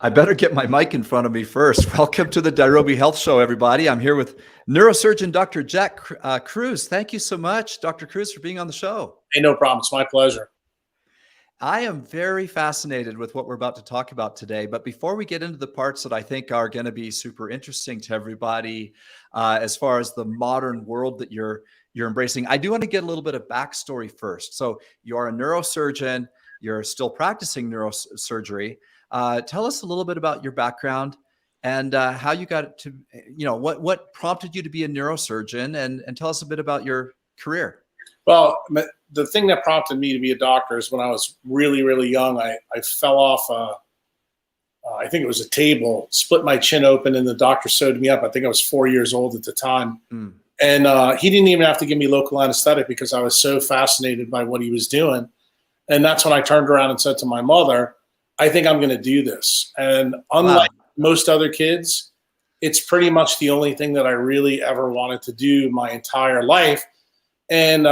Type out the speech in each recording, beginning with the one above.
I better get my mic in front of me first. Welcome to the Nairobi Health Show, everybody. I'm here with neurosurgeon Dr. Jack Cruz. Thank you so much, Dr. Cruz, for being on the show. Hey, no problem. It's my pleasure. I am very fascinated with what we're about to talk about today. But before we get into the parts that I think are going to be super interesting to everybody, as far as the modern world that you're embracing, I do want to get a little bit of backstory first. So you're a neurosurgeon. You're still practicing neurosurgery. Tell us a little bit about your background and how you got to, what prompted you to be a neurosurgeon, and tell us a bit about your career. Well, the thing that prompted me to be a doctor is when I was really, really young, I fell off, I think it was a table, split my chin open, and the doctor sewed me up. I think I was 4 years old at the time. And he didn't even have to give me local anesthetic because I was so fascinated by what he was doing. And that's when I turned around and said to my mother, I think I'm going to do this. And unlike most other kids, it's pretty much the only thing that I really ever wanted to do my entire life. And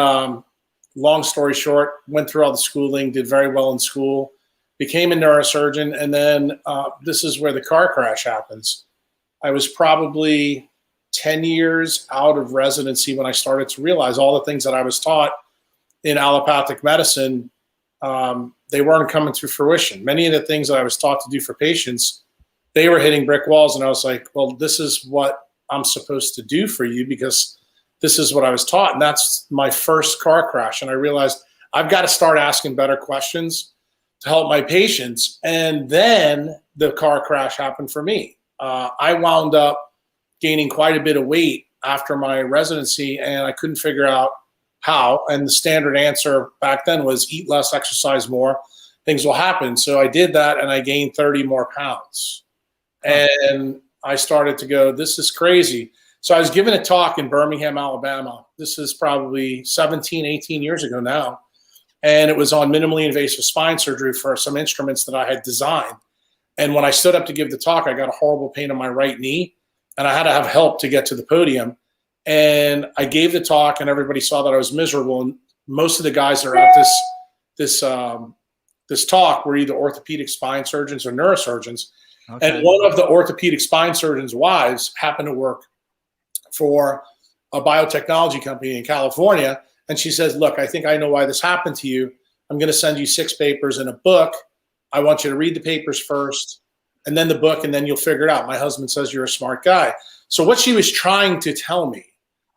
long story short, went through all the schooling, did very well in school, became a neurosurgeon. And then this is where the car crash happens. I was probably 10 years out of residency when I started to realize all the things that I was taught in allopathic medicine, they weren't coming to fruition. Many of the things that I was taught to do for patients, they were hitting brick walls. And I was like, well, this is what I'm supposed to do for you because this is what I was taught. And that's my first car crash. And I realized I've got to start asking better questions to help my patients. And then the car crash happened for me. I wound up gaining quite a bit of weight after my residency, and I couldn't figure out how. And the standard answer back then was eat less, exercise more, things will happen. So I did that, and I gained 30 more pounds. And I started to go, this is crazy. So I was giving a talk in Birmingham, Alabama. This is probably 17, 18 years ago now. And it was on minimally invasive spine surgery for some instruments that I had designed. And when I stood up to give the talk, I got a horrible pain in my right knee, and I had to have help to get to the podium. And I gave the talk, and everybody saw that I was miserable. And most of the guys that are at this talk were either orthopedic spine surgeons or neurosurgeons. Okay. And one of the orthopedic spine surgeons' wives happened to work for a biotechnology company in California. And she says, look, I think I know why this happened to you. I'm going to send you 6 papers and a book. I want you to read the papers first, and then the book, and then you'll figure it out. My husband says you're a smart guy. So what she was trying to tell me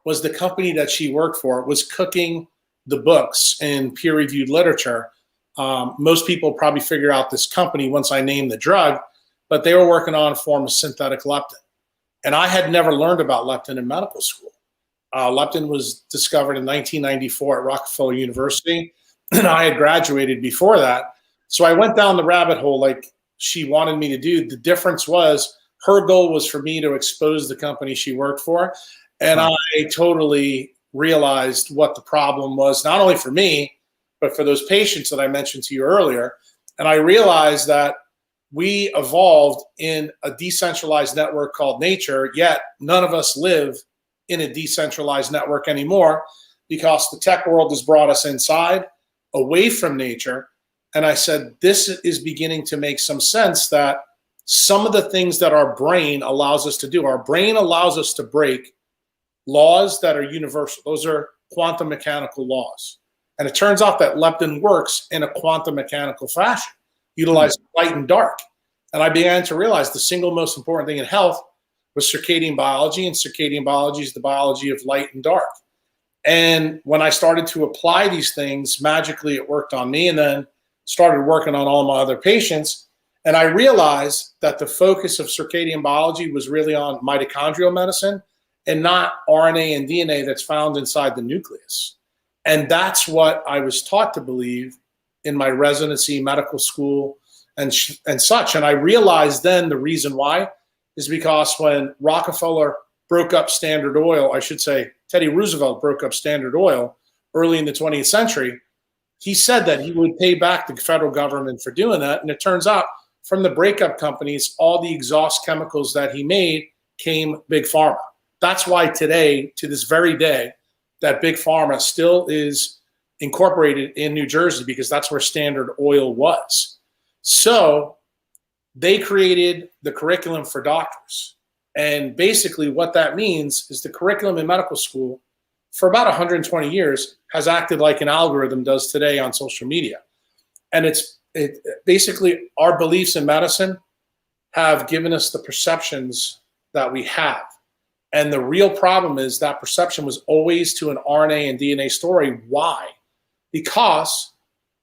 was the company that she worked for was cooking the books in peer-reviewed literature. Most people probably figure out this company once I named the drug, but they were working on a form of synthetic leptin. And I had never learned about leptin in medical school. Leptin was discovered in 1994 at Rockefeller University, and I had graduated before that. So I went down the rabbit hole like she wanted me to do. The difference was her goal was for me to expose the company she worked for. And I totally realized what the problem was, not only for me, but for those patients that I mentioned to you earlier. And I realized that we evolved in a decentralized network called nature, yet none of us live in a decentralized network anymore because the tech world has brought us inside, away from nature. And I said, this is beginning to make some sense that some of the things that our brain allows us to do, our brain allows us to break laws that are universal. Those are quantum mechanical laws. And it turns out that leptin works in a quantum mechanical fashion, utilizing light and dark. And I began to realize the single most important thing in health was circadian biology, and circadian biology is the biology of light and dark. And when I started to apply these things, magically it worked on me, and then started working on all my other patients. And I realized that the focus of circadian biology was really on mitochondrial medicine and not RNA and DNA that's found inside the nucleus. And that's what I was taught to believe in my residency, medical school, and such. And I realized then the reason why is because when Rockefeller broke up Standard Oil, I should say Teddy Roosevelt broke up Standard Oil early in the 20th century, he said that he would pay back the federal government for doing that. And it turns out from the breakup companies, all the exhaust chemicals that he made came Big Pharma. That's why today, to this very day, that Big Pharma still is incorporated in New Jersey because that's where Standard Oil was. So they created the curriculum for doctors. And basically what that means is the curriculum in medical school for about 120 years has acted like an algorithm does today on social media. And it basically, our beliefs in medicine have given us the perceptions that we have. And the real problem is that perception was always to an RNA and DNA story. Why? Because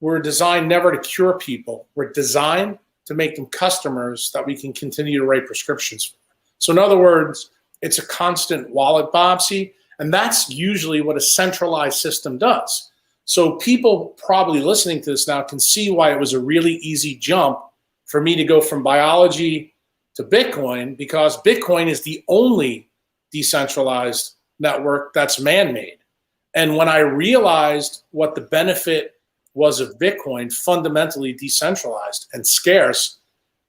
we're designed never to cure people. We're designed to make them customers that we can continue to write prescriptions for. So in other words, it's a constant wallet biopsy, and that's usually what a centralized system does. So people probably listening to this now can see why it was a really easy jump for me to go from biology to Bitcoin, because Bitcoin is the only decentralized network that's man-made. And when I realized what the benefit was of Bitcoin, fundamentally decentralized and scarce,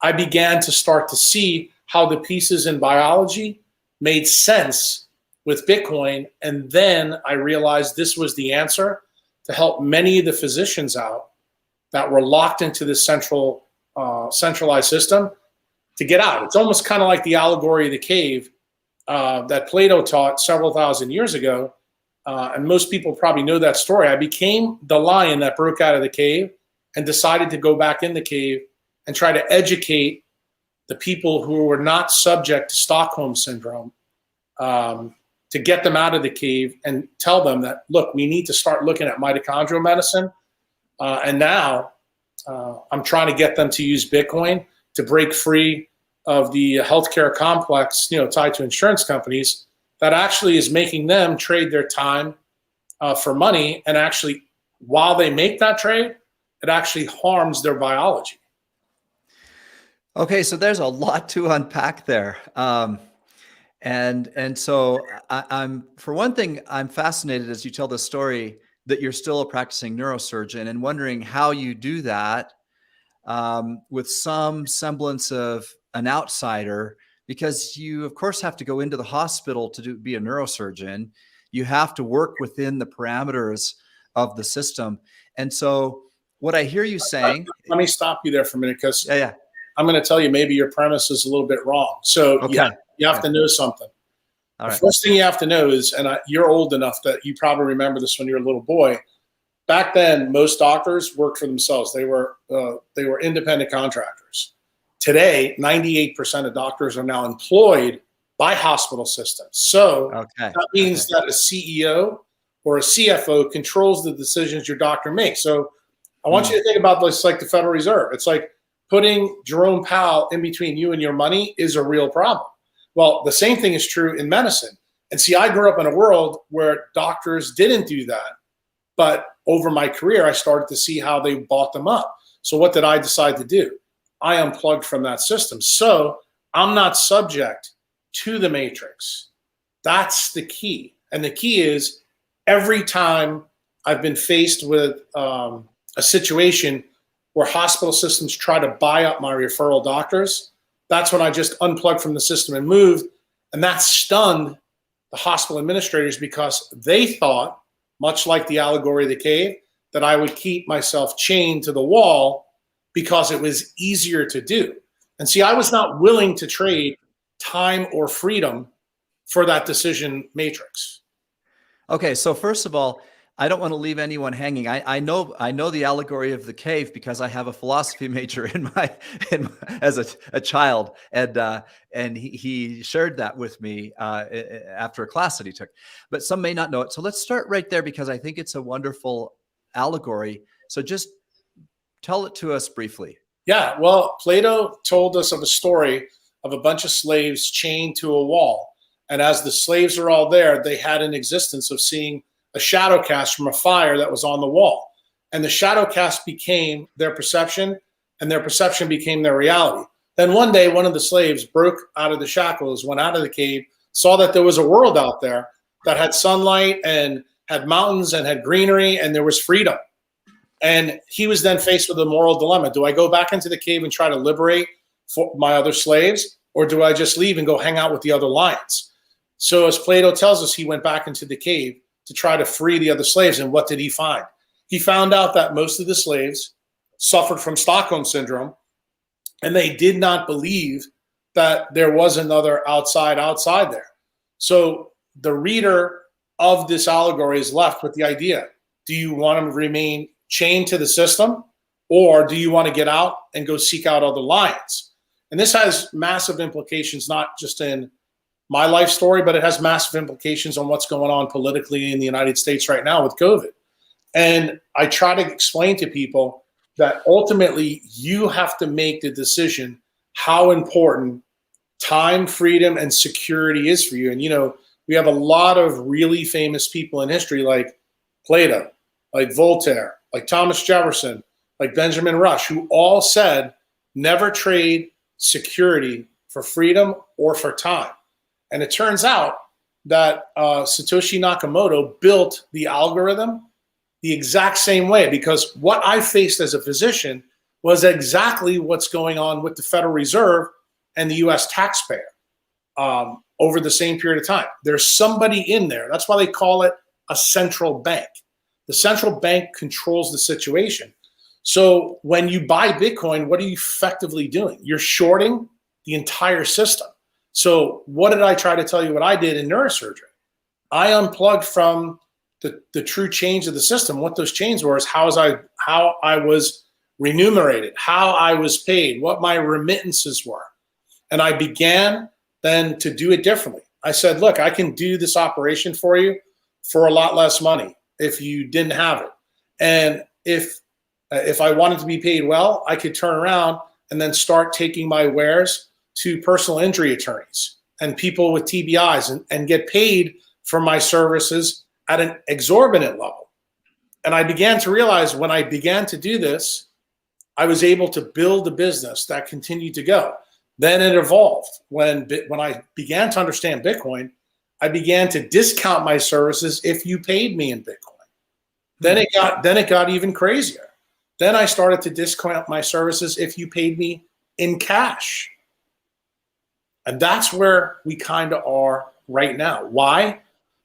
I began to start to see how the pieces in biology made sense with Bitcoin. And then I realized this was the answer to help many of the physicians out that were locked into this centralized system to get out. It's almost kind of like the allegory of the cave that Plato taught several thousand years ago. And most people probably know that story. I became the lion that broke out of the cave and decided to go back in the cave and try to educate the people who were not subject to Stockholm syndrome, to get them out of the cave and tell them that, look, we need to start looking at mitochondrial medicine. And now I'm trying to get them to use Bitcoin to break free of the healthcare complex, tied to insurance companies that actually is making them trade their time for money. And actually, while they make that trade, it actually harms their biology. Okay, so there's a lot to unpack there. And so I'm, for one thing, I'm fascinated as you tell this story that you're still a practicing neurosurgeon, and wondering how you do that with some semblance of an outsider, because you of course have to go into the hospital to be a neurosurgeon. You have to work within the parameters of the system. And so what I hear you saying— Let me stop you there for a minute, because yeah. I'm going to tell you maybe your premise is a little bit wrong. So okay. you have to know something. All the right. first thing you have to know is, and you're old enough that you probably remember this when you were a little boy, back then, most doctors worked for themselves. They were independent contractors. Today, 98% of doctors are now employed by hospital systems. So that means that a CEO or a CFO controls the decisions your doctor makes. So I want you to think about this like the Federal Reserve. It's like putting Jerome Powell in between you and your money is a real problem. Well, the same thing is true in medicine. And see, I grew up in a world where doctors didn't do that. But over my career, I started to see how they bought them up. So what did I decide to do? I unplugged from that system. So I'm not subject to the matrix. That's the key. And the key is, every time I've been faced with a situation where hospital systems try to buy up my referral doctors, that's when I just unplugged from the system and moved. And that stunned the hospital administrators, because they thought, much like the allegory of the cave, that I would keep myself chained to the wall because it was easier to do. And see, I was not willing to trade time or freedom for that decision matrix. Okay, so first of all, I don't want to leave anyone hanging. I know the allegory of the cave because I have a philosophy major as a child, and he shared that with me after a class that he took. But some may not know it. So let's start right there, because I think it's a wonderful allegory. So just tell it to us briefly. Yeah, well, Plato told us of a story of a bunch of slaves chained to a wall. And as the slaves are all there, they had an existence of seeing a shadow cast from a fire that was on the wall. And the shadow cast became their perception, and their perception became their reality. Then one day, one of the slaves broke out of the shackles, went out of the cave, saw that there was a world out there that had sunlight and had mountains and had greenery, and there was freedom. And he was then faced with a moral dilemma. Do I go back into the cave and try to liberate my other slaves, or do I just leave and go hang out with the other lions? So as Plato tells us, he went back into the cave to try to free the other slaves. And what did he find? He found out that most of the slaves suffered from Stockholm syndrome, And they did not believe that there was another outside there. So the reader of this allegory is left with the idea: do you want to remain chained to the system, or do you want to get out and go seek out other lions? And this has massive implications, not just in my life story, but it has massive implications on what's going on politically in the United States right now with COVID. And I try to explain to people that ultimately you have to make the decision how important time, freedom, and security is for you. And, we have a lot of really famous people in history, like Plato, like Voltaire, like Thomas Jefferson, like Benjamin Rush, who all said, never trade security for freedom or for time. And it turns out that Satoshi Nakamoto built the algorithm the exact same way, because what I faced as a physician was exactly what's going on with the Federal Reserve and the US taxpayer over the same period of time. There's somebody in there. That's why they call it a central bank. The central bank controls the situation. So when you buy Bitcoin, what are you effectively doing? You're shorting the entire system. So what did I try to tell you what I did in neurosurgery? I unplugged from the true change of the system. What those chains were is how I was remunerated, how I was paid, what my remittances were. And I began then to do it differently. I said, look, I can do this operation for you for a lot less money if you didn't have it. And if I wanted to be paid well, I could turn around and then start taking my wares to personal injury attorneys and people with TBIs and get paid for my services at an exorbitant level. And I began to realize when I began to do this, I was able to build a business that continued to go. Then it evolved. When I began to understand Bitcoin, I began to discount my services if you paid me in Bitcoin. Then it got even crazier. Then I started to discount my services if you paid me in cash. And that's where we kind of are right now. Why?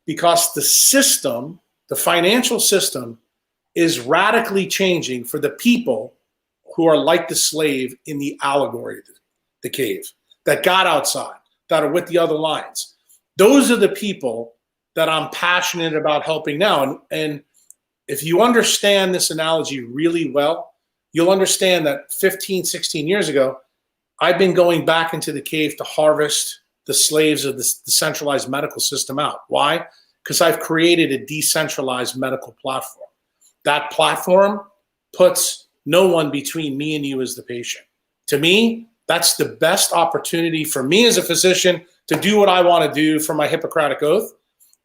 Because the system, the financial system, is radically changing for the people who are like the slave in the allegory, the cave, that got outside, that are with the other lions. Those are the people that I'm passionate about helping now. And if you understand this analogy really well, you'll understand that 15, 16 years ago, I've been going back into the cave to harvest the slaves of the centralized medical system out. Why? Because I've created a decentralized medical platform. That platform puts no one between me and you as the patient. To me, that's the best opportunity for me as a physician to do what I want to do for my Hippocratic Oath.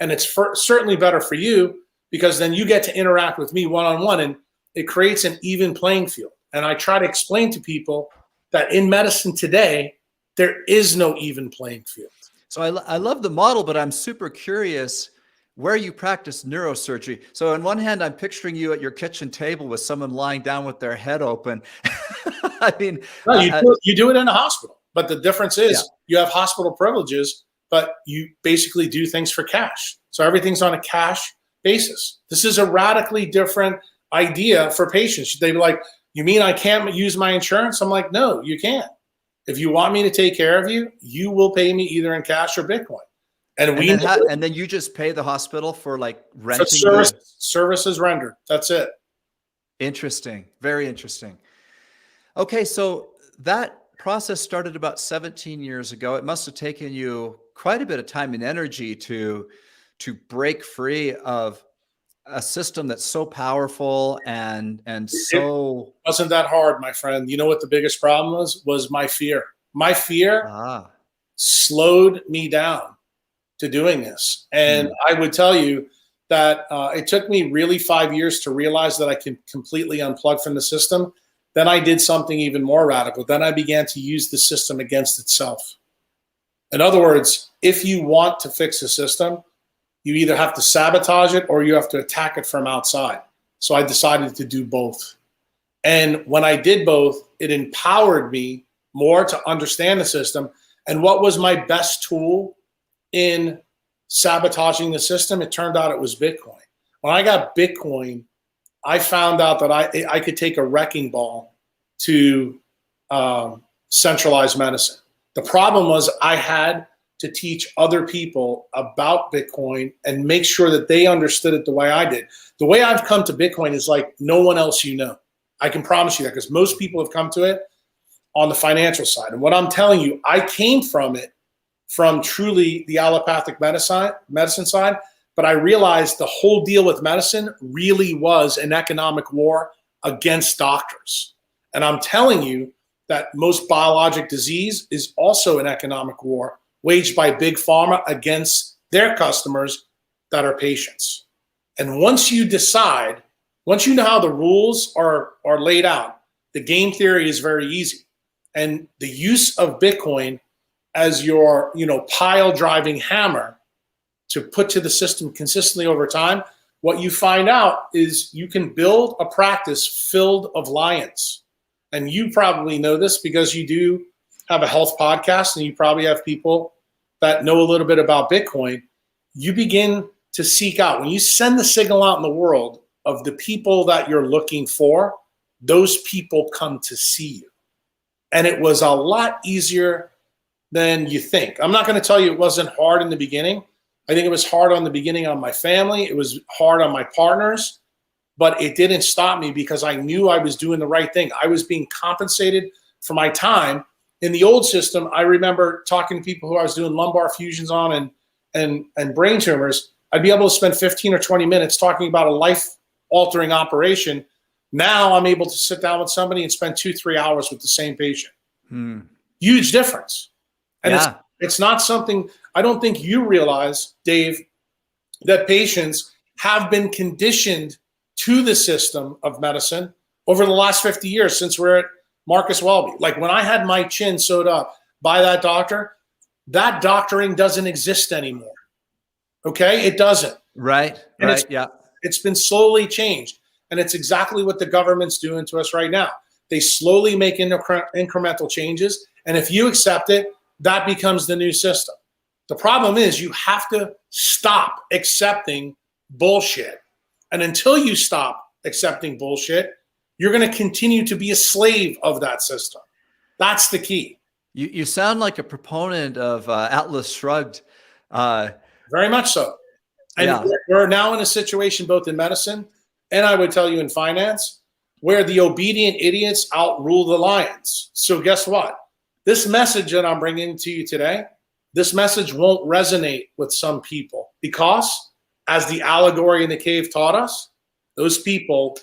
And it's certainly better for you, because then you get to interact with me one-on-one, and it creates an even playing field. And I try to explain to people that in medicine today, there is no even playing field. So I love the model, but I'm super curious where you practice neurosurgery. So on one hand, I'm picturing you at your kitchen table with someone lying down with their head open. I mean, no, you do it in a hospital, but the difference is you have hospital privileges, but you basically do things for cash. So everything's on a cash basis. This is a radically different idea for patients. They'd be like, you mean I can't use my insurance? I'm like, no, you can't. If you want me to take care of you, you will pay me either in cash or Bitcoin. And then you just pay the hospital for like renting services rendered. That's it. Interesting. Very interesting. Okay. So that process started about 17 years ago. It must have taken you quite a bit of time and energy to break free of a system that's so powerful and so. It wasn't that hard, my friend. You know what the biggest problem was my fear. My fear slowed me down to doing this. And I would tell you that it took me really 5 years to realize that I can completely unplug from the system. Then I did something even more radical. Then I began to use the system against itself. In other words, if you want to fix a system, you either have to sabotage it or you have to attack it from outside. So I decided to do both. And when I did both, it empowered me more to understand the system. And what was my best tool in sabotaging the system? It turned out it was Bitcoin. When I got Bitcoin, I found out that I could take a wrecking ball to centralized medicine. The problem was I had to teach other people about Bitcoin and make sure that they understood it the way I did. The way I've come to Bitcoin is like no one else you know. I can promise you that, because most people have come to it on the financial side. And what I'm telling you, I came from it from truly the allopathic medicine side, but I realized the whole deal with medicine really was an economic war against doctors. And I'm telling you that most biologic disease is also an economic war waged by big pharma against their customers that are patients. And once you decide, once you know how the rules are laid out, the game theory is very easy. And the use of Bitcoin as your, pile driving hammer to put to the system consistently over time, what you find out is you can build a practice filled of lions. And you probably know this because you do have a health podcast and you probably have people that know a little bit about Bitcoin. You begin to seek out, when you send the signal out in the world of the people that you're looking for, those people come to see you. And it was a lot easier than you think. I'm not going to tell you it wasn't hard in the beginning. I think it was hard on the beginning on my family. It was hard on my partners, but it didn't stop me because I knew I was doing the right thing. I was being compensated for my time. In the old system, I remember talking to people who I was doing lumbar fusions on and brain tumors. I'd be able to spend 15 or 20 minutes talking about a life-altering operation. Now I'm able to sit down with somebody and spend 2-3 hours with the same patient. Huge difference. And it's not something, I don't think you realize, Dave, that patients have been conditioned to the system of medicine over the last 50 years since we're at Marcus Welby. Like when I had my chin sewed up by that doctor, that doctoring doesn't exist anymore. Okay? It doesn't. Right. It's been slowly changed. And it's exactly what the government's doing to us right now. They slowly make incremental changes. And if you accept it, that becomes the new system. The problem is you have to stop accepting bullshit. And until you stop accepting bullshit, you're going to continue to be a slave of that system. That's the key. You sound like a proponent of Atlas Shrugged. Very much so. And we're now in a situation both in medicine and I would tell you in finance where the obedient idiots outrule the lions. So guess what? This message that I'm bringing to you today, this message won't resonate with some people because, as the allegory in the cave taught us, those people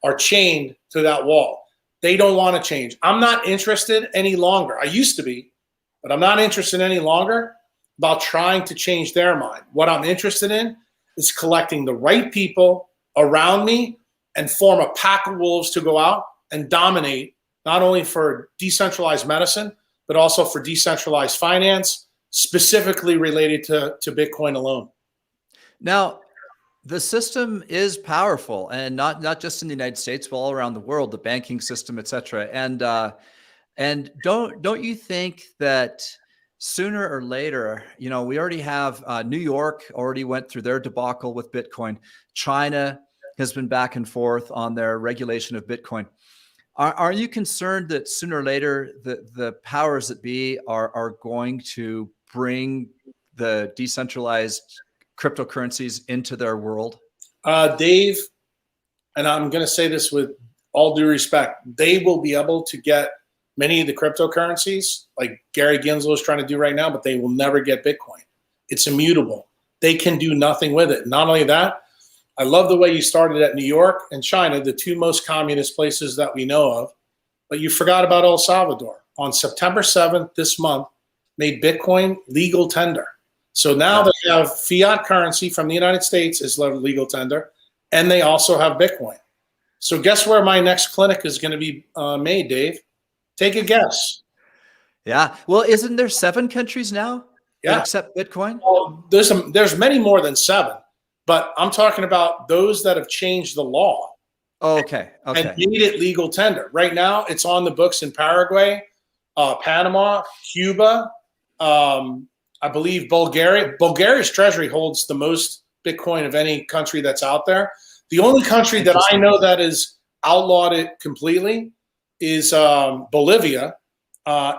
are chained to that wall. They don't want to change. I'm not interested any longer. I used to be, but I'm not interested any longer about trying to change their mind. What I'm interested in is collecting the right people around me and form a pack of wolves to go out and dominate, not only for decentralized medicine, but also for decentralized finance, specifically related to Bitcoin alone. Now, the system is powerful, and not just in the United States, but all around the world, the banking system, et cetera. And don't you think that sooner or later, we already have New York already went through their debacle with Bitcoin. China has been back and forth on their regulation of Bitcoin. Are you concerned that sooner or later the powers that be are going to bring the decentralized cryptocurrencies into their world? Dave, and I'm going to say this with all due respect, they will be able to get many of the cryptocurrencies like Gary Gensler is trying to do right now, but they will never get Bitcoin. It's immutable. They can do nothing with it. Not only that, I love the way you started at New York and China, the two most communist places that we know of, but you forgot about El Salvador. On September 7th this month, made Bitcoin legal tender. So now they have fiat currency from the United States is legal tender, and they also have Bitcoin. So guess where my next clinic is going to be made, Dave? Take a guess. Yeah. Well, isn't there 7 countries now that accept Bitcoin? Well, there's many more than 7, but I'm talking about those that have changed the law. Oh, okay. And made it legal tender. Right now, it's on the books in Paraguay, Panama, Cuba, I believe Bulgaria. Bulgaria's treasury holds the most Bitcoin of any country that's out there. The only country that I know that has outlawed it completely is Bolivia.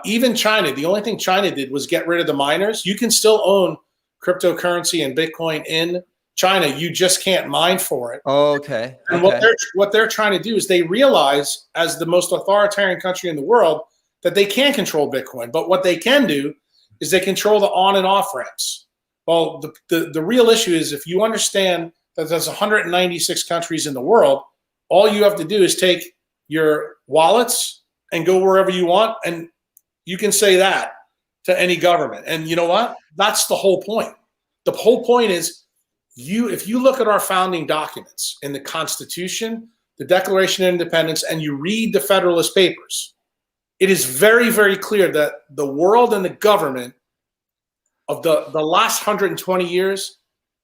Even China, the only thing China did was get rid of the miners. You can still own cryptocurrency and Bitcoin in China. You just can't mine for it. Oh, okay. And what they're trying to do is they realize, as the most authoritarian country in the world, that they can't control Bitcoin. But what they can do is they control the on and off ramps. Well, the real issue is, if you understand that there's 196 countries in the world, all you have to do is take your wallets and go wherever you want, and you can say that to any government. And you know what? That's the whole point. The whole point is, if you look at our founding documents in the Constitution, the Declaration of Independence, and you read the Federalist Papers, it is very, very clear that the world and the government of the last 120 years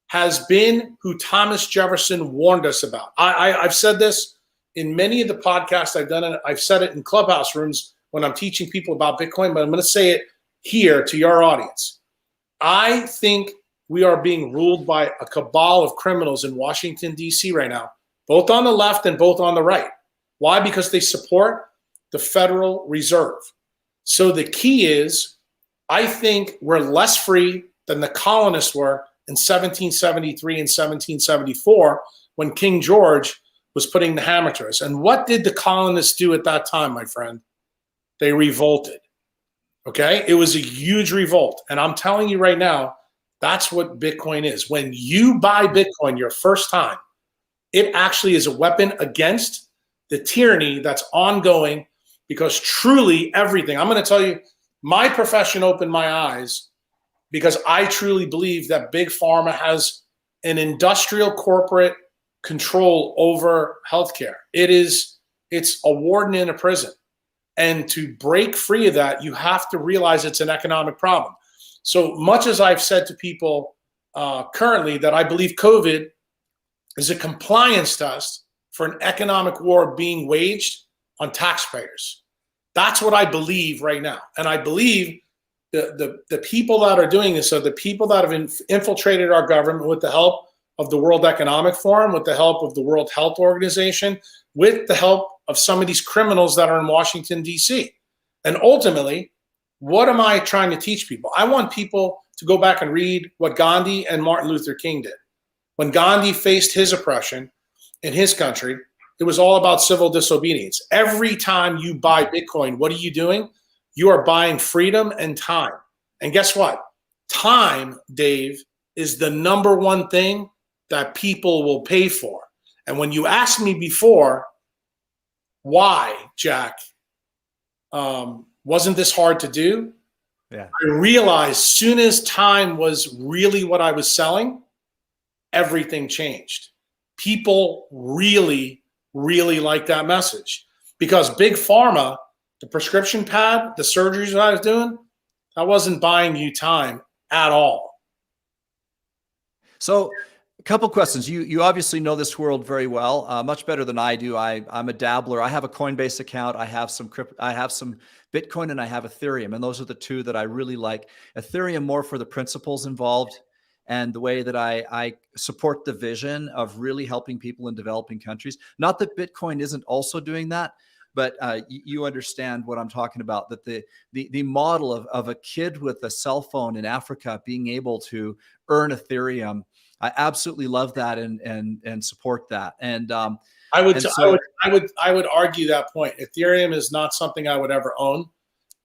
has been who Thomas Jefferson warned us about. I've said this in many of the podcasts I've done, and I've said it in clubhouse rooms when I'm teaching people about Bitcoin, but I'm going to say it here to your audience. I think we are being ruled by a cabal of criminals in Washington, D.C. right now, both on the left and both on the right. Why? Because they support the Federal Reserve. So the key is, I think we're less free than the colonists were in 1773 and 1774 when King George was putting the hammer to us. And what did the colonists do at that time, my friend? They revolted. Okay? It was a huge revolt. And I'm telling you right now, that's what Bitcoin is. When you buy Bitcoin your first time, it actually is a weapon against the tyranny that's ongoing, because truly everything, I'm going to tell you, my profession opened my eyes because I truly believe that Big Pharma has an industrial corporate control over healthcare. It's a warden in a prison. And to break free of that, you have to realize it's an economic problem. So much as I've said to people currently that I believe COVID is a compliance test for an economic war being waged on taxpayers. That's what I believe right now. And I believe the people that are doing this are the people that have infiltrated our government with the help of the World Economic Forum, with the help of the World Health Organization, with the help of some of these criminals that are in Washington, D.C. And ultimately, what am I trying to teach people? I want people to go back and read what Gandhi and Martin Luther King did. When Gandhi faced his oppression in his country, it was all about civil disobedience. Every time you buy Bitcoin, what are you doing? You are buying freedom and time. And guess what? Time, Dave, is the number one thing that people will pay for. And when you asked me before, why, Jack, wasn't this hard to do? Yeah. I realized soon as time was really what I was selling, everything changed. People really like that message, because Big Pharma, the prescription pad, the surgeries that I was doing, I wasn't buying you time at all. So a couple questions. You obviously know this world very well, much better than I do. I'm a dabbler. I have a Coinbase account. I have some Bitcoin, and I have Ethereum. And those are the two that I really like. Ethereum more for the principles involved and the way that I support the vision of really helping people in developing countries. Not that Bitcoin isn't also doing that, but you understand what I'm talking about, that the model of a kid with a cell phone in Africa being able to earn Ethereum, I absolutely love that and support that. And I would argue that point. Ethereum is not something I would ever own.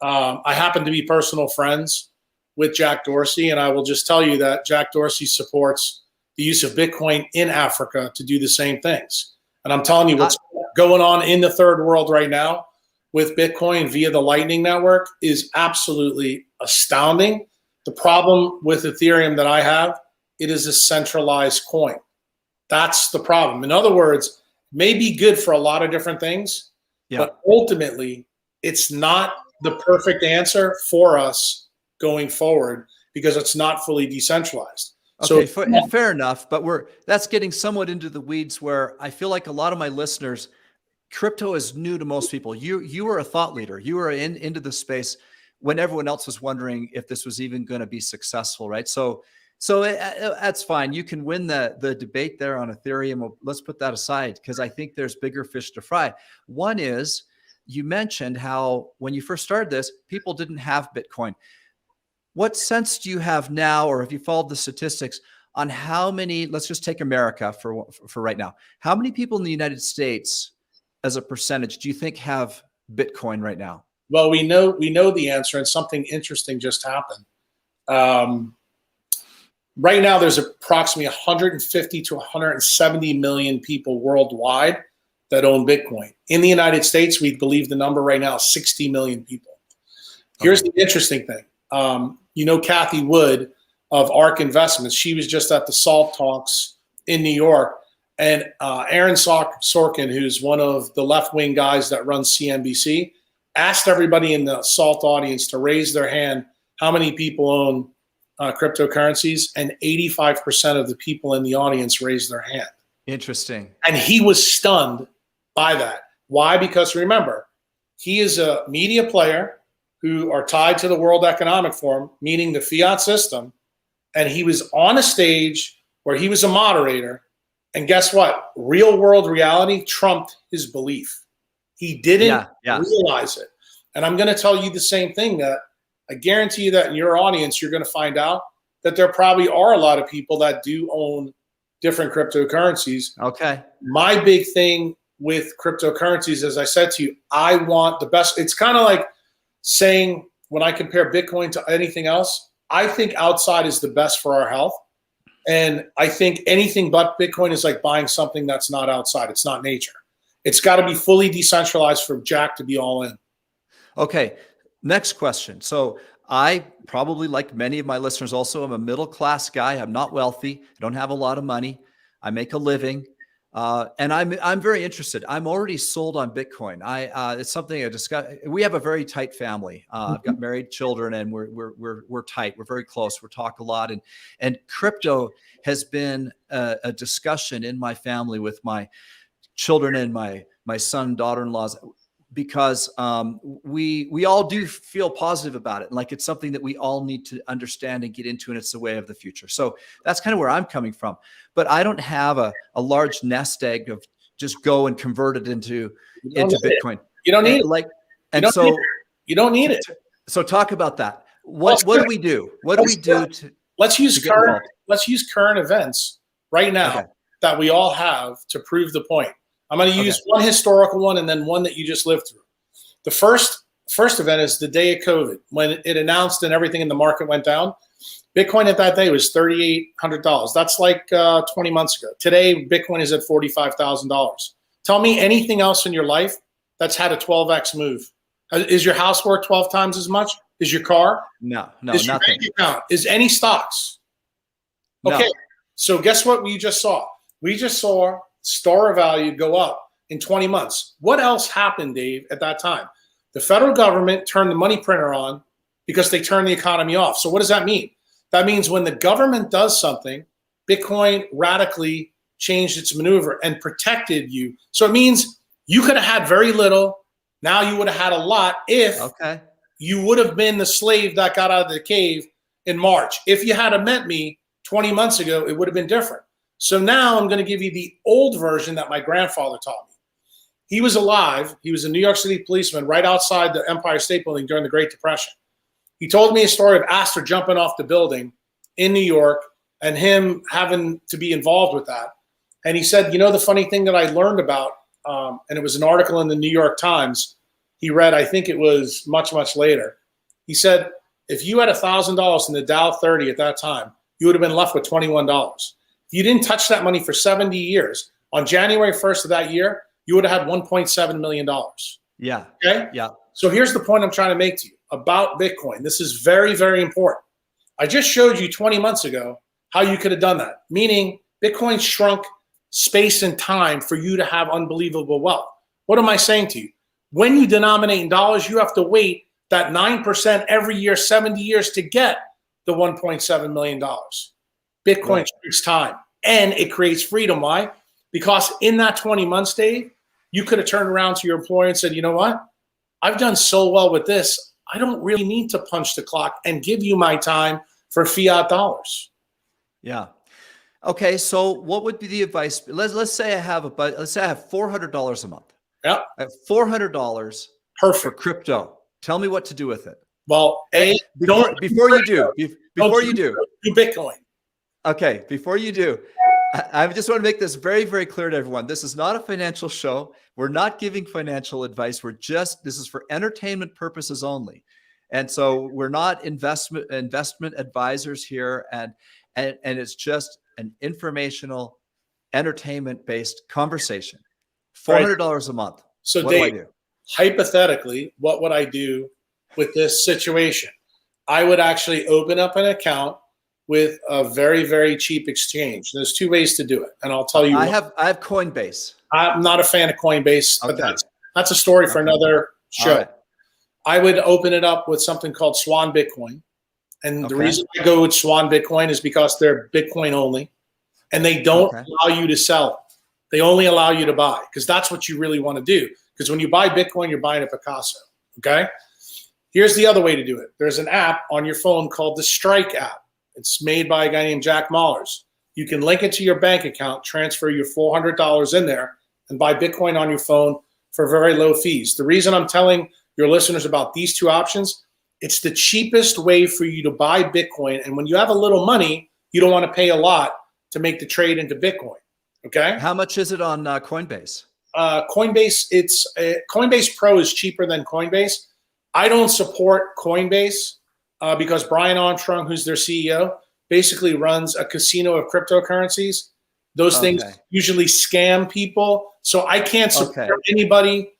I happen to be personal friends with Jack Dorsey, and I will just tell you that Jack Dorsey supports the use of Bitcoin in Africa to do the same things. And I'm telling you, what's going on in the third world right now with Bitcoin via the Lightning Network is absolutely astounding. The problem with Ethereum that I have, it is a centralized coin. That's the problem. In other words, it may be good for a lot of different things, but ultimately, it's not the perfect answer for us going forward because it's not fully decentralized. Okay, fair enough, but that's getting somewhat into the weeds, where I feel like a lot of my listeners, crypto is new to most people. You were a thought leader. You were into the space when everyone else was wondering if this was even going to be successful, right? So that's fine. You can win the debate there on Ethereum. Let's put that aside, because I think there's bigger fish to fry. One is, you mentioned how when you first started this, people didn't have Bitcoin. What sense do you have now, or have you followed the statistics on how many, let's just take America for right now. How many people in the United States as a percentage do you think have Bitcoin right now? Well, we know the answer, and something interesting just happened. Right now, there's approximately 150 to 170 million people worldwide that own Bitcoin. In the United States, we believe the number right now is 60 million people. Here's the interesting thing. You know Kathy Wood of ARK Investments. She was just at the SALT Talks in New York. And Aaron Sorkin, who's one of the left-wing guys that runs CNBC, asked everybody in the SALT audience to raise their hand how many people own cryptocurrencies, and 85% of the people in the audience raised their hand. Interesting. And he was stunned by that. Why? Because remember, he is a media player who are tied to the World Economic Forum, meaning the fiat system, and he was on a stage where he was a moderator, and guess what? Real world reality trumped his belief. He didn't realize it. And I'm going to tell you the same thing, that I guarantee you that in your audience, you're going to find out that there probably are a lot of people that do own different cryptocurrencies. Okay. My big thing with cryptocurrencies, as I said to you, I want the best. It's kind of like saying, when I compare Bitcoin to anything else, I think outside is the best for our health. And I think anything but Bitcoin is like buying something that's not outside. It's not nature. It's got to be fully decentralized for Jack to be all in. Okay. Next question. So I probably, like many of my listeners also, am a middle-class guy. I'm not wealthy. I don't have a lot of money. I make a living. And I'm very interested. I'm already sold on Bitcoin. It's something I discuss. We have a very tight family. I've got married children, and we're tight. We're very close. We talk a lot, and crypto has been a discussion in my family with my children and my son, daughter-in-laws, because we all do feel positive about it. And like, it's something that we all need to understand and get into, and it's the way of the future. So that's kind of where I'm coming from. But I don't have a large nest egg of just go and convert it into Bitcoin. You don't need it. You don't need it. So talk about that. What do we do? What do we do to let's use current events right now that we all have to prove the point. I'm going to use one historical one and then one that you just lived through. The first event is the day of COVID, when it announced and everything in the market went down. Bitcoin at that day was $3,800. That's like 20 months ago. Today, Bitcoin is at $45,000. Tell me anything else in your life that's had a 12x move. Is your house worth 12 times as much? Is your car? No, is your nothing. bank account? Is any stocks? Okay, no. So guess what we just saw? We just saw store value go up in 20 months. What else happened, Dave, at that time? The federal government turned the money printer on because they turned the economy off. So what does that mean? That means when the government does something, Bitcoin radically changed its maneuver and protected you. So it means you could have had very little. Now you would have had a lot if you would have been the slave that got out of the cave in March. If you had met me 20 months ago, it would have been different. So now I'm going to give you the old version that my grandfather taught me. He was alive. He was a New York City policeman right outside the Empire State Building during the Great Depression. He told me a story of Astor jumping off the building in New York and him having to be involved with that. And he said, you know, the funny thing that I learned about, and it was an article in the New York Times he read, I think it was much, much later. He said, if you had $1,000 in the Dow 30 at that time, you would have been left with $21. If you didn't touch that money for 70 years, on January 1st of that year, you would have had $1.7 million. Yeah. Okay? Yeah. So here's the point I'm trying to make to you about Bitcoin. This is very, very important. I just showed you 20 months ago how you could have done that, meaning Bitcoin shrunk space and time for you to have unbelievable wealth. What am I saying to you? When you denominate in dollars, you have to wait that 9% every year, 70 years to get the $1.7 million. Bitcoin shrinks time and it creates freedom. Why? Because in that 20 months, Dave, you could have turned around to your employer and said, you know what? I've done so well with this. I don't really need to punch the clock and give you my time for fiat dollars. Yeah. Okay. So what would be the advice? Let's say I have $400 a month. Yeah. At $400, for Perfect. crypto. Tell me what to do with it. Well, before you do Bitcoin. Okay, before you do, I just want to make this very, very clear to everyone. This is not a financial show. We're not giving financial advice. This is for entertainment purposes only. And so we're not investment advisors here. And it's just an informational, entertainment-based conversation. $400 a month. So what Dave, do I do? Hypothetically, what would I do with this situation? I would actually open up an account with a very, very cheap exchange. There's two ways to do it, and I'll tell you. I have Coinbase. I'm not a fan of Coinbase, but Okay. that's a story for another show. Right. I would open it up with something called Swan Bitcoin, and the reason I go with Swan Bitcoin is because they're Bitcoin only, and they don't allow you to sell. They only allow you to buy, because that's what you really want to do. Because when you buy Bitcoin, you're buying a Picasso. Okay. Here's the other way to do it. There's an app on your phone called the Strike app. It's made by a guy named Jack Mallers. You can link it to your bank account, transfer your $400 in there, and buy Bitcoin on your phone for very low fees. The reason I'm telling your listeners about these two options, it's the cheapest way for you to buy Bitcoin. And when you have a little money, you don't want to pay a lot to make the trade into Bitcoin. Okay. How much is it on Coinbase? Coinbase Pro is cheaper than Coinbase. I don't support Coinbase because Brian Armstrong, who's their CEO, basically runs a casino of cryptocurrencies. Those things usually scam people. So I can't support anybody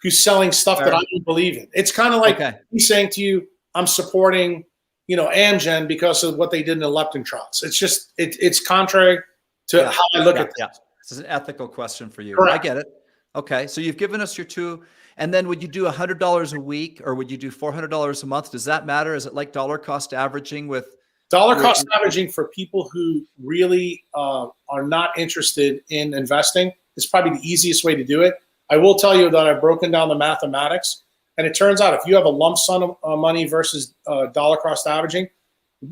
who's selling stuff that I don't believe in. It's kind of like me saying to you, I'm supporting, Amgen because of what they did in the leptin trials. It's just, it's contrary to how I look at this. Yeah. This is an ethical question for you. Correct. I get it. Okay. So you've given us your two, and then would you do $100 a week or would you do $400 a month? Does that matter? Is it like dollar cost averaging with dollar cost averaging for people who really are not interested in investing? Is probably the easiest way to do it. I will tell you that I've broken down the mathematics, and it turns out if you have a lump sum of money versus dollar cost averaging,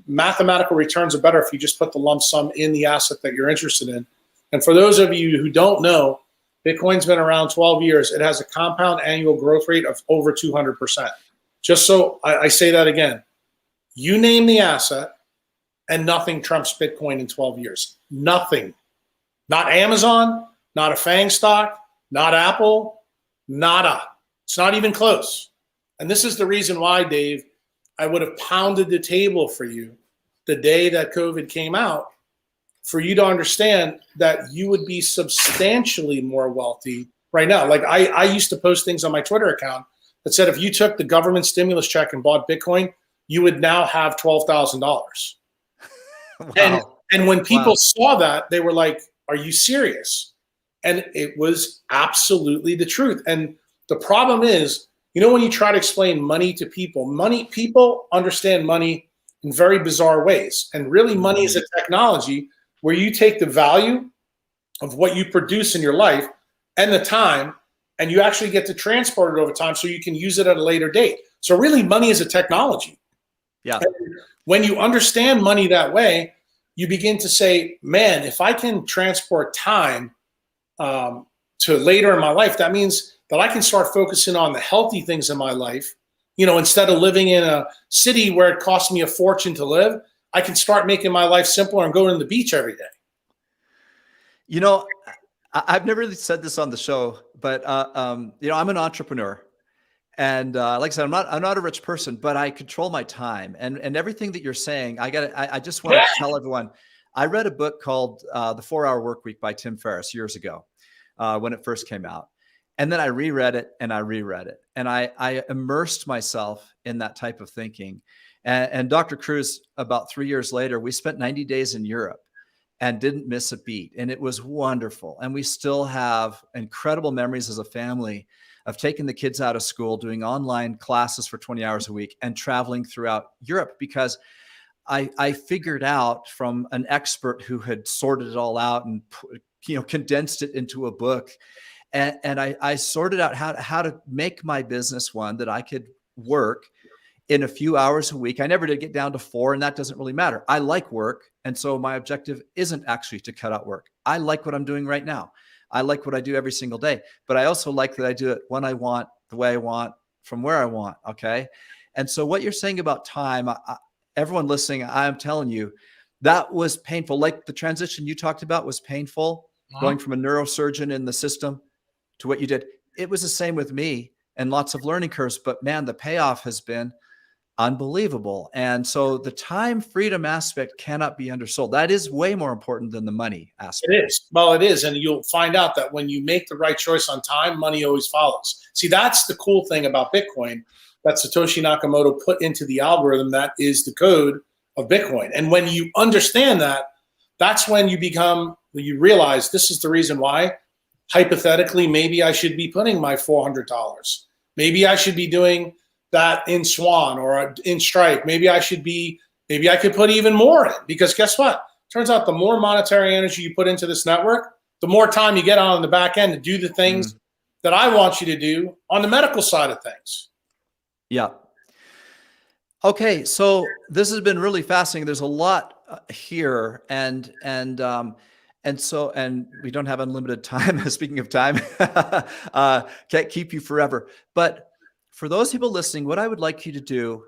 mathematical returns are better if you just put the lump sum in the asset that you're interested in. And for those of you who don't know, Bitcoin's been around 12 years. It has a compound annual growth rate of over 200%. Just so I say that again, you name the asset and nothing trumps Bitcoin in 12 years. Nothing. Not Amazon, not a FANG stock, not Apple, nada. It's not even close. And this is the reason why, Dave, I would have pounded the table for you the day that COVID came out, for you to understand that you would be substantially more wealthy right now. Like I used to post things on my Twitter account that said, if you took the government stimulus check and bought Bitcoin, you would now have $12,000. Wow. And when people saw that, they were like, are you serious? And it was absolutely the truth. And the problem is, when you try to explain money to people understand money in very bizarre ways. And really money is a technology where you take the value of what you produce in your life and the time, and you actually get to transport it over time so you can use it at a later date. So really money is a technology. Yeah. And when you understand money that way, you begin to say, man, if I can transport time to later in my life, that means that I can start focusing on the healthy things in my life. Instead of living in a city where it costs me a fortune to live, I can start making my life simpler and go to the beach every day. I've never really said this on the show, but I'm an entrepreneur, and like I said, I'm not a rich person, but I control my time, and everything that you're saying, I just want to tell everyone. I read a book called The 4-Hour Workweek by Tim Ferriss years ago when it first came out. And then I reread it and I reread it, and I immersed myself in that type of thinking. And Dr. Cruz, about 3 years later, we spent 90 days in Europe and didn't miss a beat. And it was wonderful. And we still have incredible memories as a family of taking the kids out of school, doing online classes for 20 hours a week, and traveling throughout Europe, because I figured out from an expert who had sorted it all out and condensed it into a book. And I sorted out how to make my business one that I could work in a few hours a week. I never did get down to 4, and that doesn't really matter. I like work. And so my objective isn't actually to cut out work. I like what I'm doing right now. I like what I do every single day, but I also like that I do it when I want, the way I want, from where I want. Okay. And so what you're saying about time, everyone listening, I'm telling you, that was painful. Like the transition you talked about was painful, going from a neurosurgeon in the system to what you did. It was the same with me and lots of learning curves, but man, the payoff has been unbelievable. And so the time freedom aspect cannot be undersold. That is way more important than the money aspect. It is. Well, it is. And you'll find out that when you make the right choice on time, money always follows. See, that's the cool thing about Bitcoin that Satoshi Nakamoto put into the algorithm. That is the code of Bitcoin. And when you understand that, that's when you realize this is the reason why, hypothetically, maybe I should be putting my $400. Maybe I should be doing that in Swan or in Strike. Maybe I could put even more in, because guess what? Turns out the more monetary energy you put into this network, the more time you get on the back end to do the things that I want you to do on the medical side of things. Yeah. Okay. So this has been really fascinating. There's a lot here, and we don't have unlimited time. Speaking of time, can't keep you forever. But for those people listening, what I would like you to do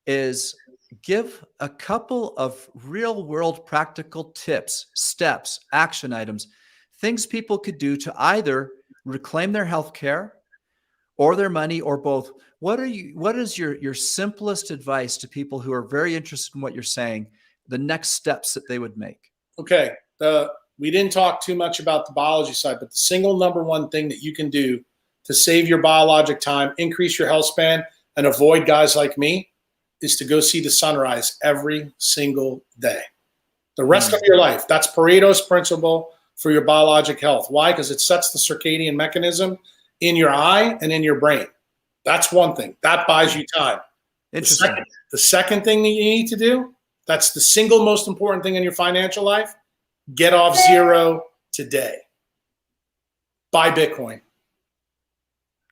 is give a couple of real world practical tips, steps, action items, things people could do to either reclaim their health care or their money or both. What is your simplest advice to people who are very interested in what you're saying, the next steps that they would make? Okay. We didn't talk too much about the biology side, but the single number one thing that you can do to save your biologic time, increase your health span, and avoid guys like me is to go see the sunrise every single day. The rest of your life. That's Pareto's principle for your biologic health. Why? Because it sets the circadian mechanism in your eye and in your brain. That's one thing. That buys you time. Interesting. The second thing that you need to do, that's the single most important thing in your financial life, get off zero today. Buy Bitcoin.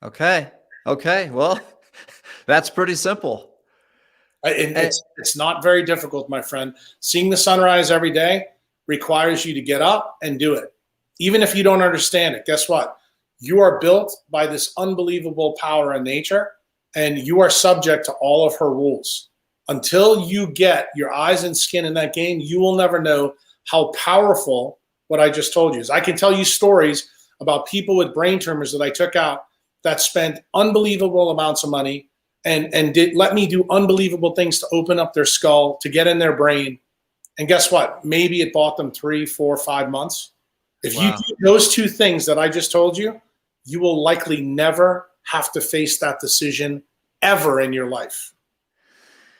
Okay. Well, that's pretty simple. It's not very difficult, my friend. Seeing the sunrise every day requires you to get up and do it. Even if you don't understand it, guess what? You are built by this unbelievable power in nature, and you are subject to all of her rules. Until you get your eyes and skin in that game, you will never know how powerful what I just told you is. I can tell you stories about people with brain tumors that I took out that spent unbelievable amounts of money and let me do unbelievable things to open up their skull, to get in their brain. And guess what? Maybe it bought them 3, 4, 5 months. If you do those two things that I just told you, you will likely never have to face that decision ever in your life.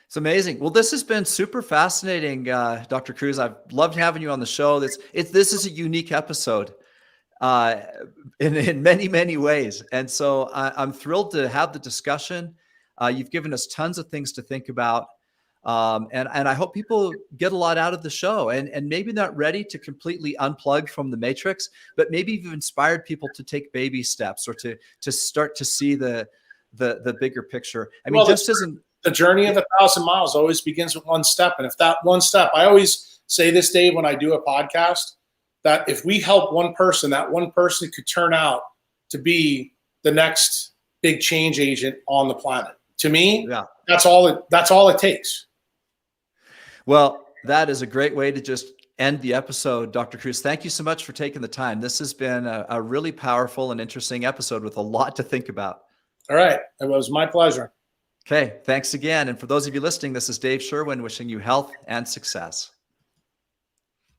It's amazing. Well, this has been super fascinating, Dr. Cruz. I've loved having you on the show. This is a unique episode in many, many ways. And so I'm thrilled to have the discussion. You've given us tons of things to think about. And I hope people get a lot out of the show, and maybe not ready to completely unplug from the matrix, but maybe you've inspired people to take baby steps or to start to see the bigger picture. I mean, the journey of 1,000 miles always begins with one step. And if that one step, I always say this, Dave, when I do a podcast, that if we help one person, that one person could turn out to be the next big change agent on the planet. To me, that's all it takes. Well, that is a great way to just end the episode, Dr. Cruz. Thank you so much for taking the time. This has been a really powerful and interesting episode with a lot to think about. All right. It was my pleasure. Okay. Thanks again. And for those of you listening, this is Dave Sherwin wishing you health and success.